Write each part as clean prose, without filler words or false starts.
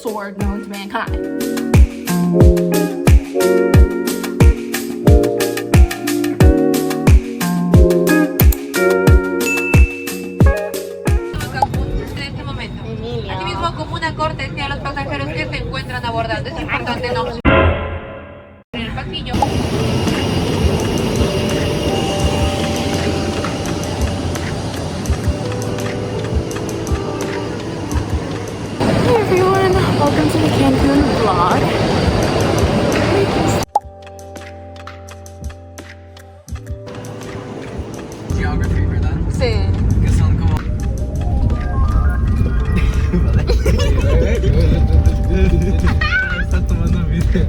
sword known to mankind. Asimismo, como una cortesía a los pasajeros que se encuentran abordando, es importante no en el pasillo. Hey everyone, welcome to the Cancun vlog. Geography, ¿verdad? Sí. Que son como... Está tomando video.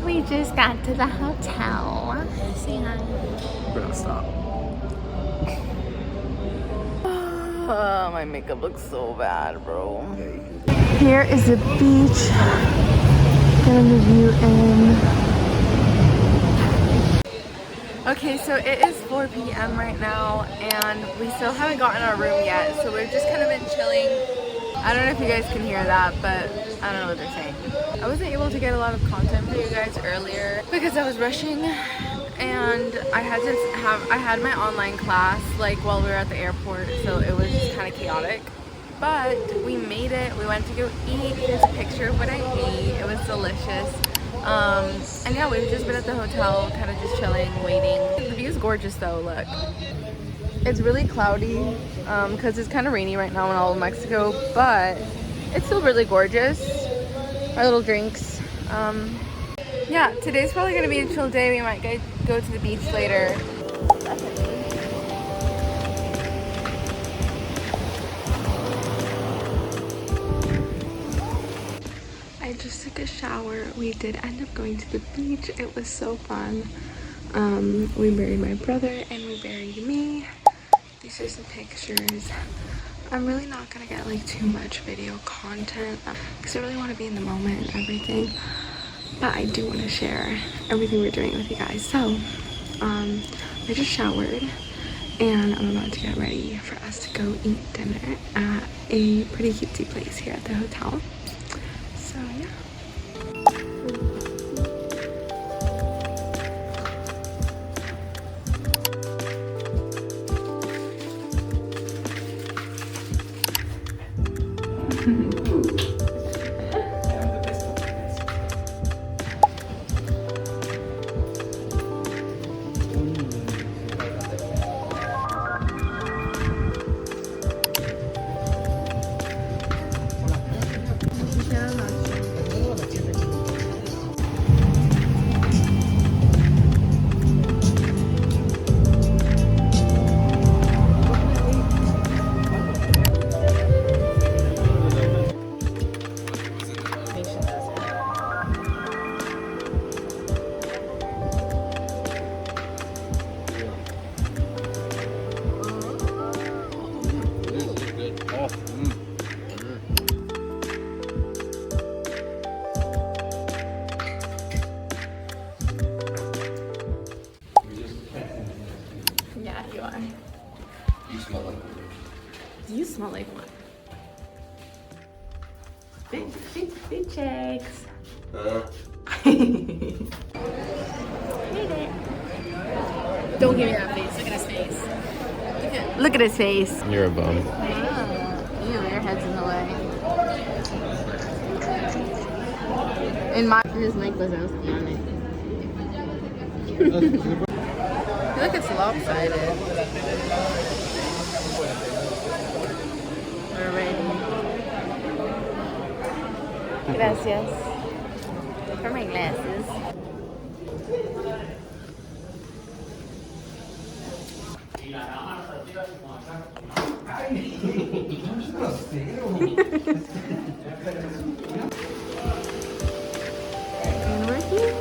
We just got to the hotel. Say hi. Bro, stop. Oh, my makeup looks so bad, bro. Here is the beach. Gonna move you in. Okay, so it is 4 p.m. right now, and we still haven't gotten our room yet, so we've just kind of been chilling. I don't know if you guys can hear that, but I don't know what they're saying. I wasn't able to get a lot of content for you guys earlier because I was rushing, and I had my online class like while we were at the airport, so it was just kind of chaotic. But we made it. We went to go eat. Here's a picture of what I ate. It was delicious. And yeah, we've just been at the hotel, kind of just chilling, waiting. The view is gorgeous though, look. It's really cloudy because it's kind of rainy right now in all of Mexico, but it's still really gorgeous. Our little drinks. Yeah, today's probably going to be a chill day. We might go to the beach later. I just took a shower. We did end up going to the beach. It was so fun. We buried my brother and we buried me. These are some pictures. I'm really not gonna get like too much video content because I really want to be in the moment and everything, but I do want to share everything we're doing with you guys. So I just showered and I'm about to get ready for us to go eat dinner at a pretty cutesy place here at the hotel. So yeah. Yeah, you are. You smell like what? You smell like what? Big checks. Don't give me that face. Look at his face. Look at his face. You're a bum. Ew, your head's in the way. In his necklace, I was on it. I feel like it's lopsided. We're ready. Gracias. For my glasses. And we're here.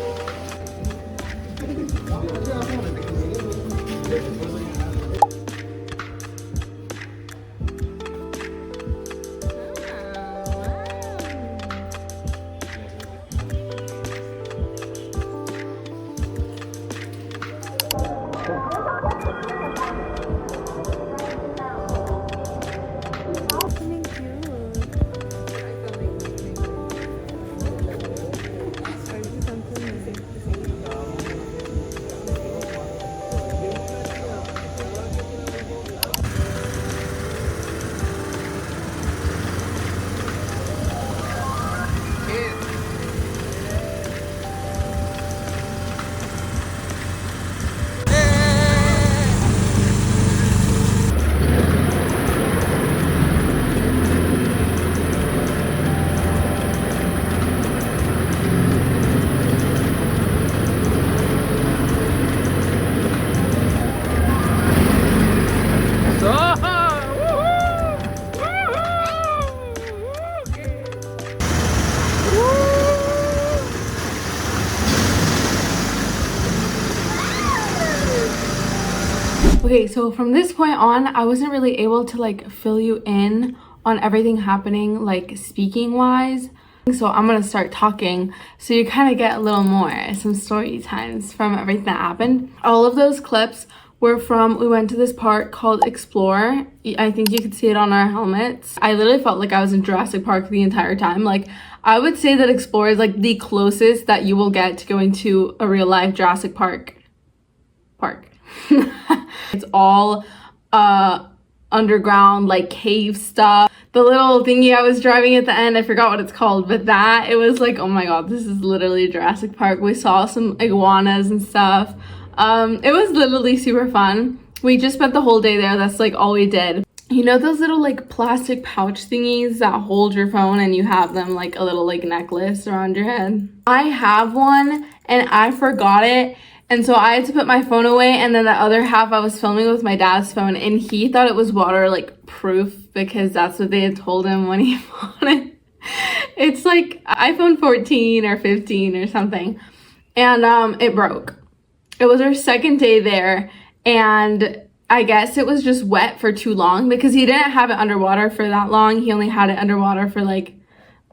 Okay, so from this point on, I wasn't really able to like fill you in on everything happening like speaking wise. So I'm gonna start talking so you kind of get a little more, some story times from everything that happened. All of those clips were from, we went to this park called Explore. I think you could see it on our helmets. I literally felt like I was in Jurassic Park the entire time. Like, I would say that Explore is like the closest that you will get to going to a real life Jurassic Park. It's all underground like cave stuff. The little thingy I was driving at the end, I forgot what it's called, but that, it was like, oh my god, this is literally Jurassic Park. We saw some iguanas and stuff. It was literally super fun. We just spent the whole day there. That's like all we did. You know those little like plastic pouch thingies that hold your phone and you have them like a little like necklace around your head? I have one and I forgot it. And so I had to put my phone away, and then the other half I was filming with my dad's phone, and he thought it was water like proof because that's what they had told him when he bought it. It's like iPhone 14 or 15 or something. And it broke. It was our second day there, and I guess it was just wet for too long because he didn't have it underwater for that long. He only had it underwater for like,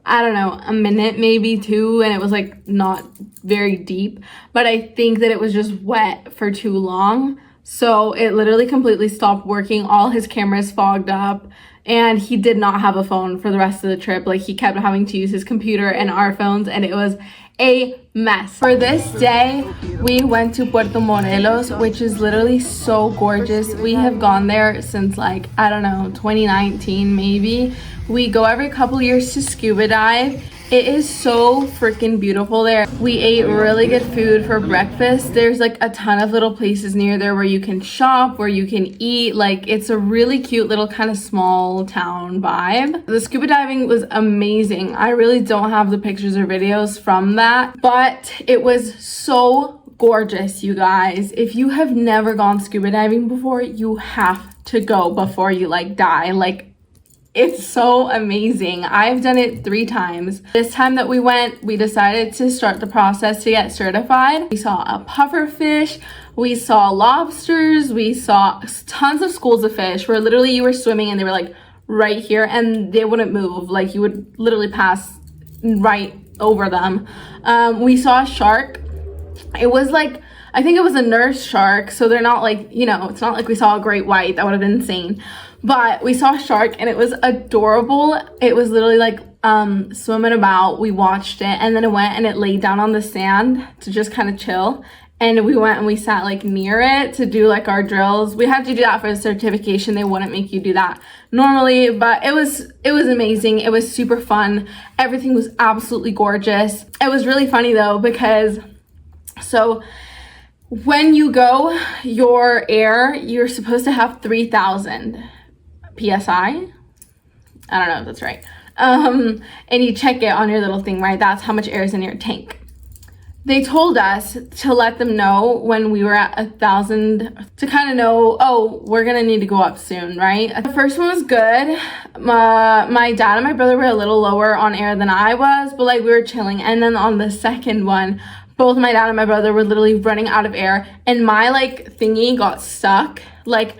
I don't know, a minute, maybe two, and it was like not very deep, but I think that it was just wet for too long. So it literally completely stopped working. All his cameras fogged up, and he did not have a phone for the rest of the trip. Like, he kept having to use his computer and our phones, and it was a mess. For this day, we went to Puerto Morelos, which is literally so gorgeous. We have gone there since like, I don't know, 2019 maybe. We go every couple years to scuba dive. It is so freaking beautiful there. We ate really good food for breakfast. There's like a ton of little places near there where you can shop, where you can eat. Like, it's a really cute little kind of small town vibe. The scuba diving was amazing. I really don't have the pictures or videos from that, but it was so gorgeous, you guys. If you have never gone scuba diving before, you have to go before you like die. Like, it's so amazing. I've done it 3 times. This time that we went, we decided to start the process to get certified. We saw a puffer fish, we saw lobsters, we saw tons of schools of fish where literally you were swimming and they were like right here and they wouldn't move. Like, you would literally pass right over them. We saw a shark. It was like, I think it was a nurse shark, so they're not like, you know, it's not like we saw a great white. That would have been insane. But we saw a shark and it was adorable. It was literally like swimming about. We watched it, and then it went and it laid down on the sand to just kind of chill. And we went and we sat like near it to do like our drills. We had to do that for the certification. They wouldn't make you do that normally, but it was amazing. It was super fun. Everything was absolutely gorgeous. It was really funny though, because so when you go, your air, you're supposed to have 3,000 PSI. I don't know if that's right. And you check it on your little thing, right? That's how much air is in your tank. They told us to let them know when we were at 1,000 to kind of know, oh, we're gonna need to go up soon, right? The first one was good. My dad and my brother were a little lower on air than I was, but like we were chilling. And then on the second one, both my dad and my brother were literally running out of air, and my like thingy got stuck. Like,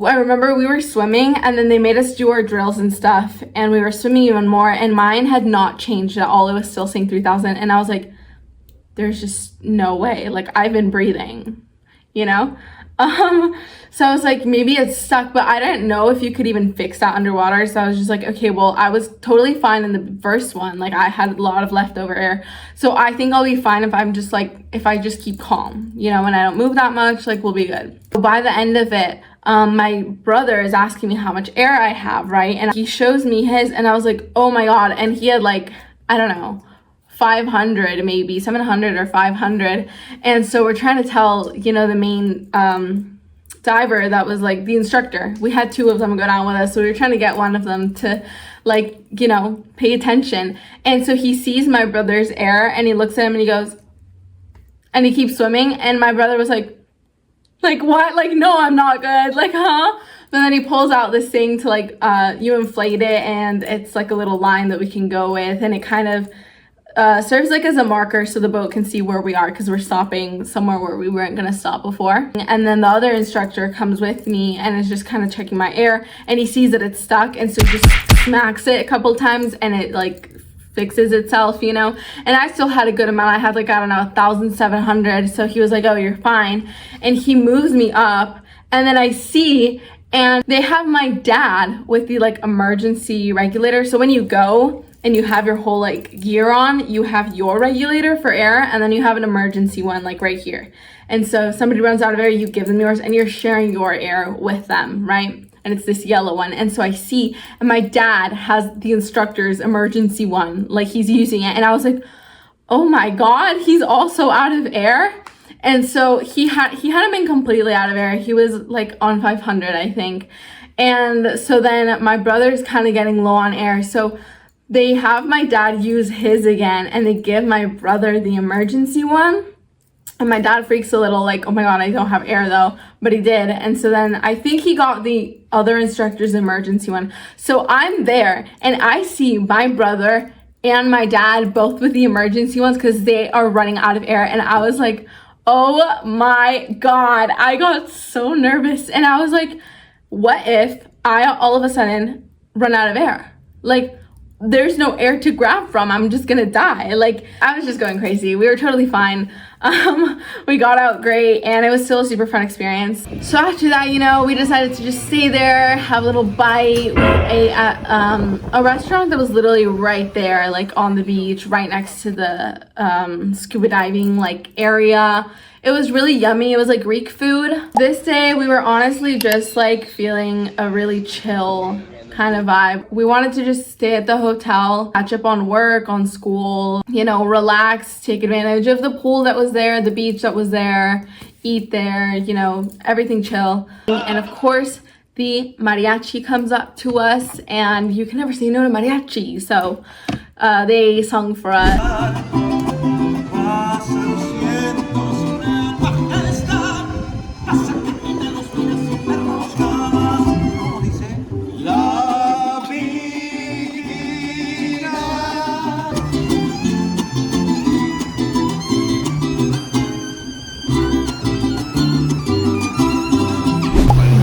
I remember we were swimming and then they made us do our drills and stuff, and we were swimming even more, and mine had not changed at all. It was still saying 3,000, and I was like, there's just no way. Like, I've been breathing, you know? So I was like, maybe it's stuck, but I didn't know if you could even fix that underwater. So I was just like, okay, well, I was totally fine in the first one. Like I had a lot of leftover air. So I think I'll be fine if I'm just like, if I just keep calm, you know, and I don't move that much, like we'll be good. So by the end of it, my brother is asking me how much air I have, right? And he shows me his and I was like, oh my God. And he had like, I don't know, 500, maybe 700 or 500. And so we're trying to tell, you know, the main diver that was like the instructor. We had 2 of them go down with us. So we were trying to get one of them to like, you know, pay attention. And so he sees my brother's air and he looks at him and he goes, and he keeps swimming. And my brother was like what? Like, no, I'm not good. Like, huh? But then he pulls out this thing to like, you inflate it and it's like a little line that we can go with. And it kind of serves like as a marker so the boat can see where we are because we're stopping somewhere where we weren't going to stop before. And then the other instructor comes with me and is just kind of checking my air and he sees that it's stuck and so he just smacks it a couple times and it like fixes itself, you know. And I still had a good amount. I had like, I don't know, 1,700. So he was like, oh, you're fine. And he moves me up and then I see and they have my dad with the like emergency regulator. So when you go and you have your whole like gear on, you have your regulator for air and then you have an emergency one like right here. And so if somebody runs out of air, you give them yours and you're sharing your air with them, right? And it's this yellow one. And so I see, and my dad has the instructor's emergency one, like he's using it. And I was like, oh my God, he's also out of air. And so he hadn't been completely out of air. He was like on 500, I think. And so then my brother's kind of getting low on air. So they have my dad use his again and they give my brother the emergency one. And my dad freaks a little like, oh my God, I don't have air though, but he did. And so then I think he got the other instructor's emergency one. So I'm there and I see my brother and my dad both with the emergency ones because they are running out of air. And I was like, oh my God, I got so nervous. And I was like, what if I all of a sudden run out of air? Like, there's no air to grab from. I'm just gonna die. Like, I was just going crazy. We were totally fine. We got out great and it was still a super fun experience. So after that, you know, we decided to just stay there, have a little bite. We ate at a restaurant that was literally right there, like on the beach, right next to the scuba diving like area. It was really yummy. It was like Greek food. This day we were honestly just like feeling a really chill kind of vibe. We wanted to just stay at the hotel, catch up on work, on school, you know, relax, take advantage of the pool that was there, the beach that was there, eat there, you know, everything chill. And of course, the mariachi comes up to us and you can never say no to mariachi. So they sung for us.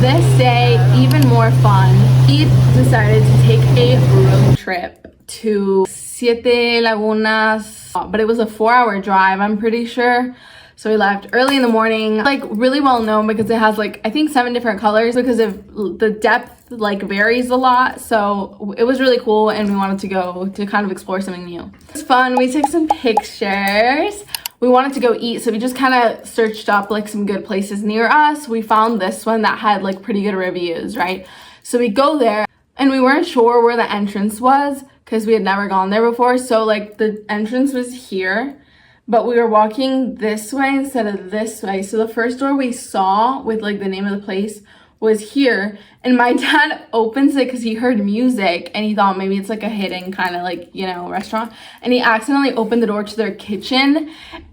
This day, even more fun. We decided to take a road trip to Siete Lagunas, but it was a 4-hour drive, I'm pretty sure. So we left early in the morning, like really well known because it has like, I think 7 different colors because of the depth like varies a lot. So it was really cool and we wanted to go to kind of explore something new. It was fun. We took some pictures. We wanted to go eat, so we just kind of searched up like some good places near us. We found this one that had like pretty good reviews, right? So we go there and we weren't sure where the entrance was because we had never gone there before. So like the entrance was here, but we were walking this way instead of this way. So the first door we saw with like the name of the place was here, and my dad opens it because he heard music and he thought maybe it's like a hidden kind of like, you know, restaurant, and he accidentally opened the door to their kitchen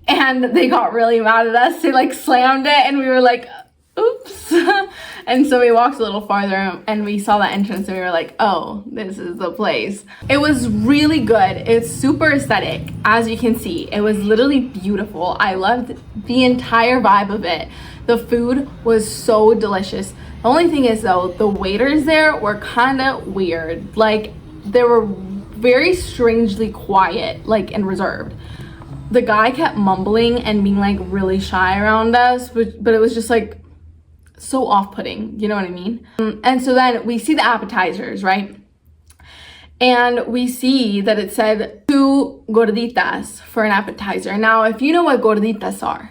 and they got really mad at us. They like slammed it and we were like, oops. And so we walked a little farther and we saw the entrance and we were like, oh, this is the place. It was really good. It's super aesthetic, as you can see. It was literally beautiful. I loved the entire vibe of it. The food was so delicious. The only thing is though, the waiters there were kind of weird. Like, they were very strangely quiet, like, and reserved. The guy kept mumbling and being like really shy around us, but it was just like, so off-putting, you know what I mean? And so then we see the appetizers, right? And we see that it said 2 gorditas for an appetizer. Now, if you know what gorditas are,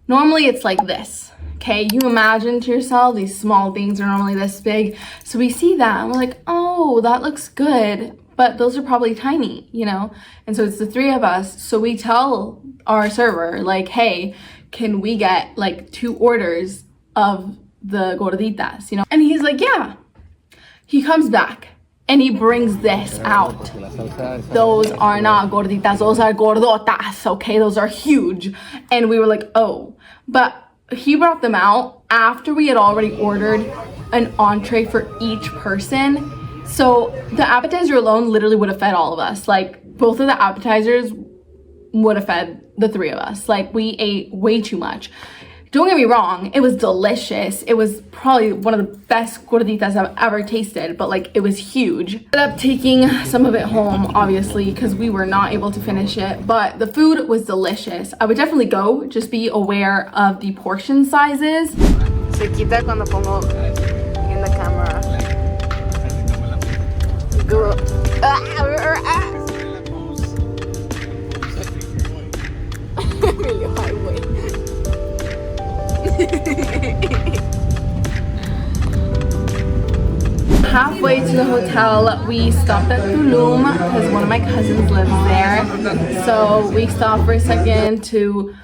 normally it's like this, okay? You imagine to yourself, these small things are normally this big. So we see that and we're like, oh, that looks good, but those are probably tiny, you know? And so it's the 3 of us. So we tell our server, like, hey, can we get like 2 orders of the gorditas, you know? And he's like, yeah. He comes back and he brings this out. Those are not gorditas, those are gordotas, okay? Those are huge. And we were like, oh. But he brought them out after we had already ordered an entree for each person. So the appetizer alone literally would have fed all of us. Like, both of the appetizers would have fed the 3 of us. Like, we ate way too much. Don't get me wrong, it was delicious. It was probably one of the best gorditas I've ever tasted, but like, it was huge. Ended up taking some of it home, obviously, because we were not able to finish it, but the food was delicious. I would definitely go, just be aware of the portion sizes. Se quita cuando pongo en la cámara. Go. Halfway to the hotel, we stopped at Tulum because one of my cousins lives there. So we stopped for a second to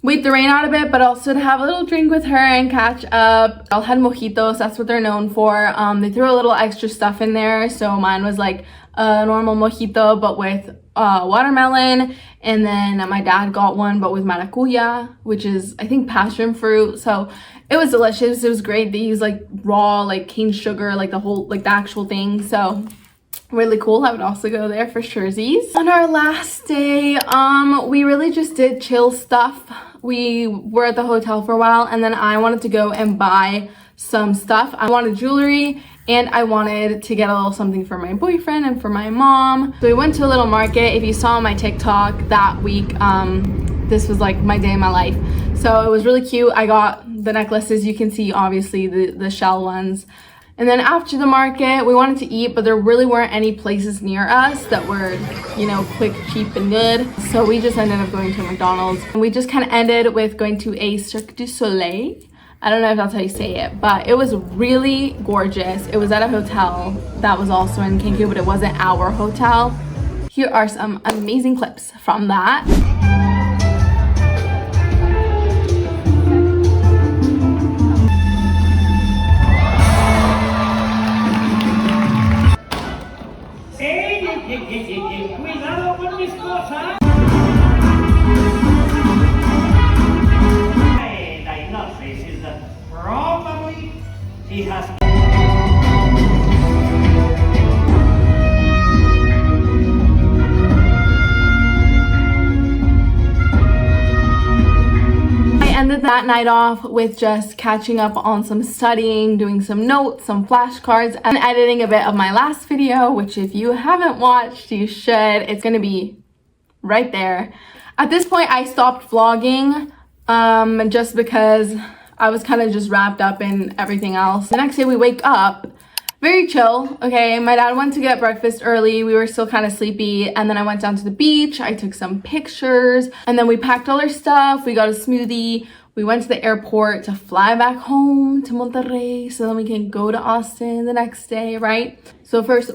wait the rain out a bit, but also to have a little drink with her and catch up. All had mojitos, that's what they're known for. They threw a little extra stuff in there. So mine was like a normal mojito, but with watermelon. And then my dad got one, but with maracuya, which is, I think, passion fruit. So it was delicious. It was great. They use like raw, like cane sugar, like the whole, like the actual thing. So really cool. I would also go there for surezies. On our last day, we really just did chill stuff. We were at the hotel for a while, and then I wanted to go and buy some stuff. I wanted jewelry, and I wanted to get a little something for my boyfriend and for my mom. So we went to a little market. If you saw my TikTok that week, this was like my day in my life. So it was really cute. I got the necklaces, you can see obviously the shell ones. And then after the market, we wanted to eat, but there really weren't any places near us that were, you know, quick, cheap, and good. So we just ended up going to McDonald's. And we just kind of ended with going to a Cirque du Soleil. I don't know if that's how you say it, but it was really gorgeous. It was at a hotel that was also in Cancun, but it wasn't our hotel. Here are some amazing clips from that. Cuidado con mis cosas. Diagnosis is that probably he has. I ended that night off with just catching up on some studying, doing some notes, some flashcards, and editing a bit of my last video, which if you haven't watched, you should. It's gonna be right there. At this point, I stopped vlogging just because I was kind of just wrapped up in everything else. The next day we wake up, very chill, okay? My dad went to get breakfast early. We were still kind of sleepy. And then I went down to the beach. I took some pictures. And then we packed all our stuff. We got a smoothie. We went to the airport to fly back home to Monterrey so then we can go to Austin the next day, right? So first,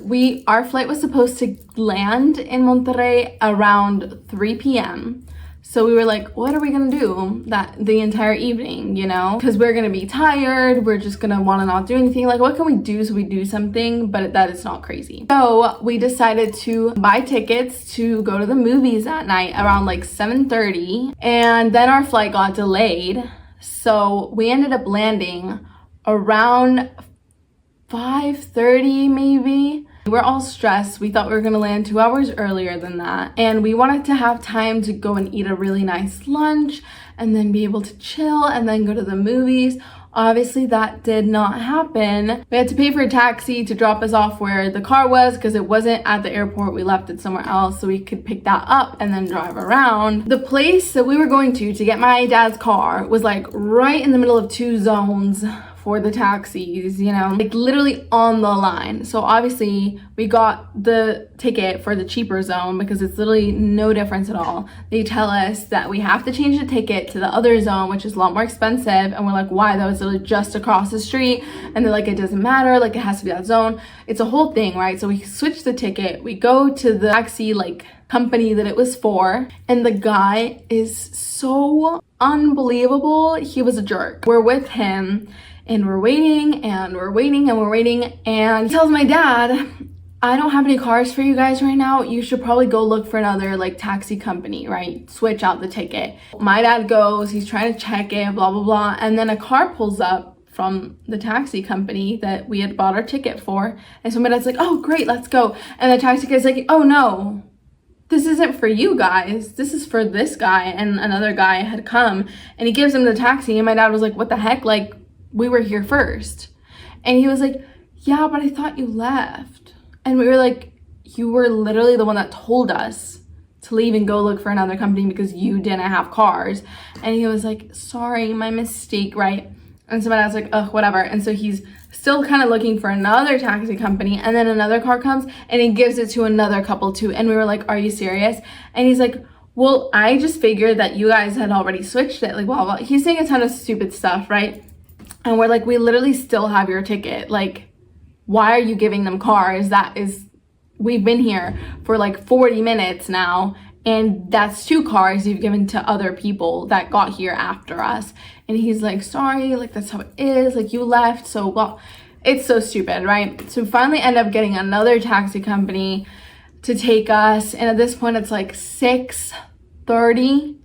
our flight was supposed to land in Monterrey around 3 p.m. So we were like, what are we gonna do the entire evening, you know? Because we're gonna be tired, we're just gonna wanna not do anything. Like, what can we do so we do something, but that it's not crazy? So we decided to buy tickets to go to the movies that night around like 7:30. And then our flight got delayed. So we ended up landing around 5:30 maybe. We're all stressed. We thought we were gonna land 2 hours earlier than that. And we wanted to have time to go and eat a really nice lunch and then be able to chill and then go to the movies. Obviously, that did not happen. We had to pay for a taxi to drop us off where the car was because it wasn't at the airport. We left it somewhere else so we could pick that up and then drive around. The place that we were going to get my dad's car was like right in the middle of 2 zones for the taxis, you know, like literally on the line. So obviously we got the ticket for the cheaper zone because it's literally no difference at all. They tell us that we have to change the ticket to the other zone, which is a lot more expensive. And we're like, why? That was literally just across the street. And they're like, it doesn't matter. Like, it has to be that zone. It's a whole thing, right? So we switch the ticket. We go to the taxi, like, company that it was for. And the guy is so unbelievable. He was a jerk. We're with him. And we're waiting and we're waiting and we're waiting. And he tells my dad, I don't have any cars for you guys right now. You should probably go look for another like taxi company, right? Switch out the ticket. My dad goes, he's trying to check it, blah, blah, blah. And then a car pulls up from the taxi company that we had bought our ticket for. And so my dad's like, oh, great, let's go. And the taxi guy's like, oh no, this isn't for you guys. This is for this guy. And another guy had come and he gives him the taxi. And my dad was like, what the heck? Like, we were here first. And he was like, yeah, but I thought you left. And we were like, you were literally the one that told us to leave and go look for another company because you didn't have cars. And he was like, sorry, my mistake, right? And so my dad's like, ugh, whatever. And so he's still kind of looking for another taxi company. And then another car comes and he gives it to another couple too. And we were like, are you serious? And he's like, well, I just figured that you guys had already switched it. Like, blah, blah. He's saying a ton of stupid stuff, right? And we're like, we literally still have your ticket. Like, why are you giving them cars? We've been here for like 40 minutes now. And that's 2 cars you've given to other people that got here after us. And he's like, sorry, like that's how it is. Like, you left. So, well, it's so stupid, right? So we finally end up getting another taxi company to take us. And at this point, it's like 6:30.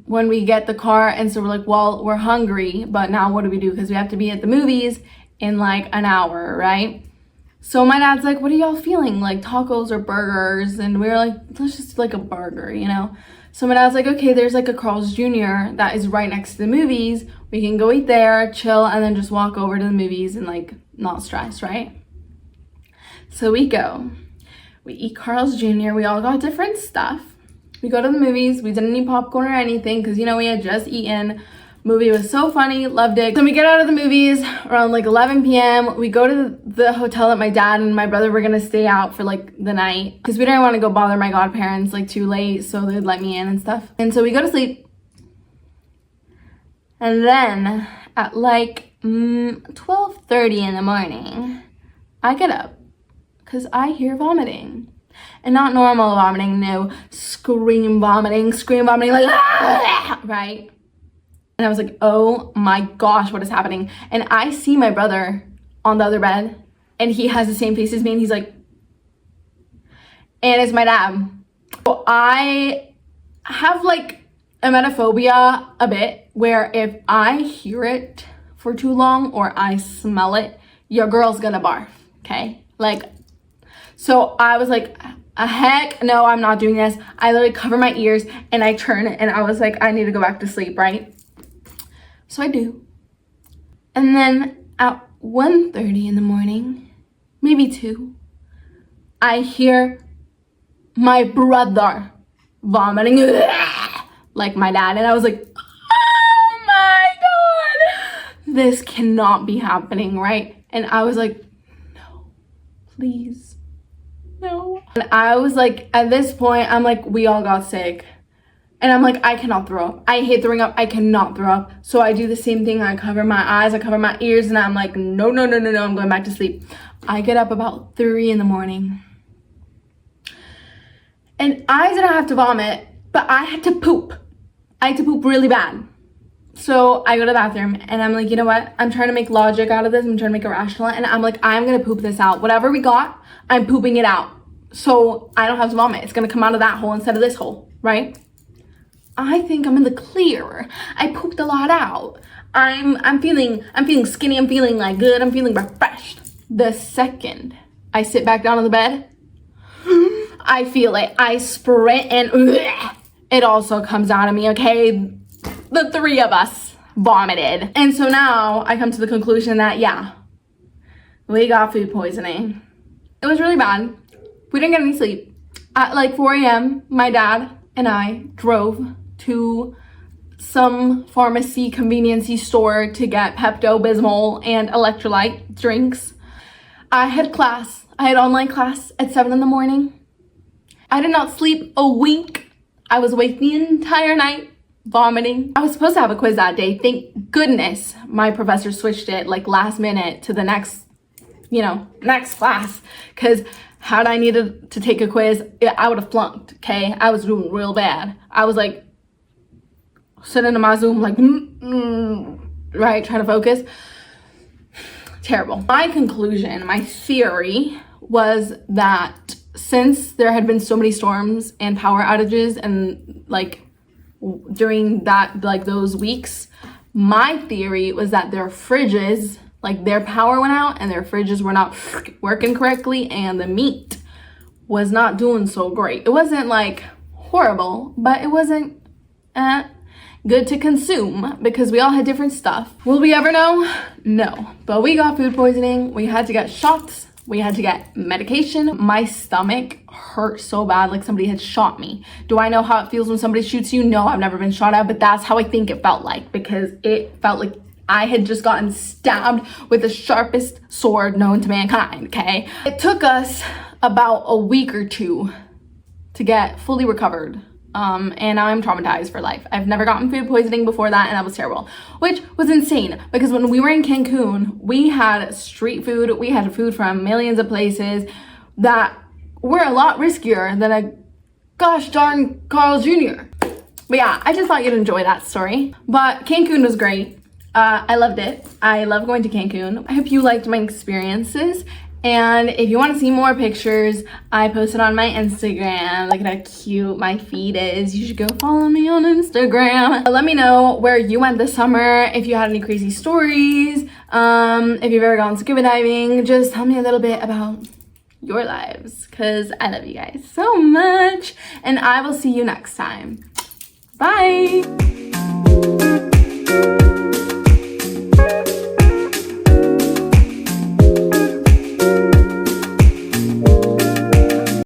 When we get the car. And so we're like, well, we're hungry, but now what do we do? Because we have to be at the movies in like an hour, right? So my dad's like, what are y'all feeling? Like tacos or burgers? And we were like, let's just do like a burger, you know? So my dad's like, okay, there's like a Carl's Jr. that is right next to the movies. We can go eat there, chill, and then just walk over to the movies and like not stress, right? So we go. We eat Carl's Jr. We all got different stuff. We go to the movies. We didn't eat popcorn or anything because, you know, we had just eaten. Movie was so funny. Loved it. So we get out of the movies around like 11 p.m. We go to the hotel that my dad and my brother were going to stay out for like the night because we didn't want to go bother my godparents like too late so they'd let me in and stuff. And so we go to sleep. And then at like 12:30 in the morning, I get up because I hear vomiting. And not normal vomiting, no, scream vomiting, like, ah! Right? And I was like, oh my gosh, what is happening? And I see my brother on the other bed, and he has the same face as me, and he's like, and it's my dad. So I have like emetophobia a bit, where if I hear it for too long or I smell it, your girl's gonna barf, okay? Like, so I was like, heck no, I'm not doing this. I literally cover my ears and I turn and I was like, I need to go back to sleep, right? So I do. And then at 1:30 in the morning, maybe 2, I hear my brother vomiting like my dad. And I was like, oh my God, this cannot be happening, right? And I was like, no, please. No. And I was like, at this point, I'm like, we all got sick. And I'm like, I cannot throw up. I hate throwing up. I cannot throw up. So I do the same thing. I cover my eyes, I cover my ears, and I'm like, no, I'm going back to sleep. I get up about 3 in the morning. And I didn't have to vomit, but I had to poop. I had to poop really bad. So I go to the bathroom and I'm like, you know what? I'm trying to make logic out of this. I'm trying to make it rational. And I'm like, I'm going to poop this out. Whatever we got, I'm pooping it out. So I don't have to vomit. It's going to come out of that hole instead of this hole, right? I think I'm in the clear. I pooped a lot out. I'm feeling skinny. I'm feeling like good. I'm feeling refreshed. The second I sit back down on the bed, I feel it. I sprint and it also comes out of me, okay? The 3 of us vomited. And so now I come to the conclusion that, yeah, we got food poisoning. It was really bad. We didn't get any sleep. At like 4 a.m., my dad and I drove to some pharmacy convenience store to get Pepto-Bismol and electrolyte drinks. I had class. I had online class at 7 in the morning. I did not sleep a wink. I was awake the entire night, vomiting. I was supposed to have a quiz that day. Thank goodness my professor switched it like last minute to the next class. Because had I needed to take a quiz, I would have flunked, okay? I was doing real bad. I was like sitting in my Zoom like, right, trying to focus. Terrible. My conclusion, my theory was that since there had been so many storms and power outages and like during that, like those weeks, my theory was that their fridges, like their power went out and their fridges were not working correctly and the meat was not doing so great. It wasn't like horrible, but it wasn't good to consume because we all had different stuff. Will we ever know? No. But we got food poisoning. We had to get shots. We had to get medication. My stomach hurt so bad, like somebody had shot me. Do I know how it feels when somebody shoots you? No, I've never been shot at, but that's how I think it felt like, because it felt like I had just gotten stabbed with the sharpest sword known to mankind, okay? It took us about a week or two to get fully recovered. And now I'm traumatized for life. I've never gotten food poisoning before that, and that was terrible, which was insane because when we were in Cancun, we had street food. We had food from millions of places that were a lot riskier than a gosh darn Carl Jr. But yeah, I just thought you'd enjoy that story. But Cancun was great. I loved it. I love going to Cancun. I hope you liked my experiences. And if you want to see more pictures, I posted on my Instagram. Look at how cute my feed is. You should go follow me on Instagram. Let me know where you went this summer, if you had any crazy stories, if you've ever gone scuba diving. Just tell me a little bit about your lives, because I love you guys so much. And I will see you next time. Bye.